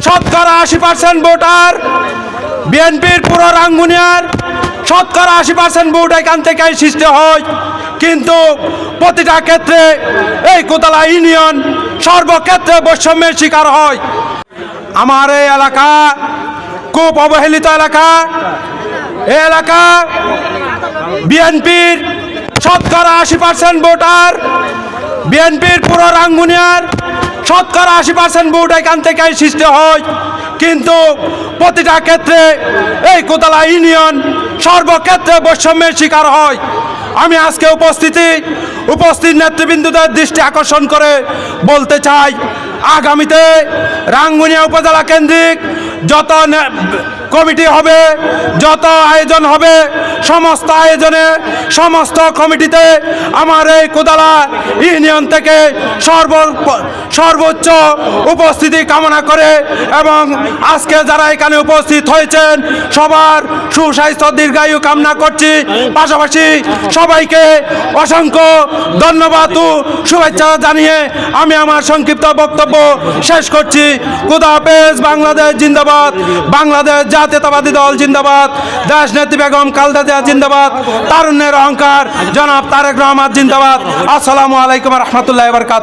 শতকরা 80% ভোটার বিএনপির পুরো রাঙ্গুনিয়ার শতকরা 80% ভোট এখান থেকে সৃষ্টি হয়, কিন্তু প্রতিটা ক্ষেত্রে এই কোতলা ইউনিয়ন সর্বক্ষেত্রে বৈষম্যের শিকার হয়। আমার এই এলাকা খুব অবহেলিত এলাকা। এই এলাকা বিএনপির শতকরা 80% ভোটার বিএনপির পুরো রাঙ্গুনিয়ার শতকরা 80% ভোট এখান থেকে সৃষ্টি হয়, কিন্তু প্রতিটা ক্ষেত্রে এই কোতলা ইউনিয়ন সর্বক্ষেত্রে বৈষম্যের শিকার হয়। আমি আজকে উপস্থিত নেতৃবৃন্দদের দৃষ্টি আকর্ষণ করে বলতে চাই, আগামীতে রাঙ্গুনিয়া উপজেলা কেন্দ্রিক যত কমিটি হবে, যত আয়োজন হবে, সমস্ত আয়োজনে সমস্ত কমিটিতে আমার এই কোদালা ইউনিয়ন থেকে সর্বোচ্চ উপস্থিতি কামনা করে এবং আজকে যারা এখানে উপস্থিত হয়েছেন সবার সুস্বাস্থ্য দীর্ঘায়ু কামনা করছি। পাশাপাশি সবাইকে অসংখ্য ধন্যবাদ ও শুভেচ্ছা জানিয়ে আমি আমার সংক্ষিপ্ত বক্তব্য শেষ করছি। খুদা হাফেজ। বাংলাদেশ জিন্দাবাদ। বাংলাদেশ জাতীয়তাবাদী দল জিন্দাবাদ। দেশ নেত্রী বেগম খালেদা জিয়া জিন্দাবাদ। তারুণ্যের অহংকার জনাব তারেক রহমান জিন্দাবাদ। আসসালামু আলাইকুম রহমতুল্লাহ বারকাত।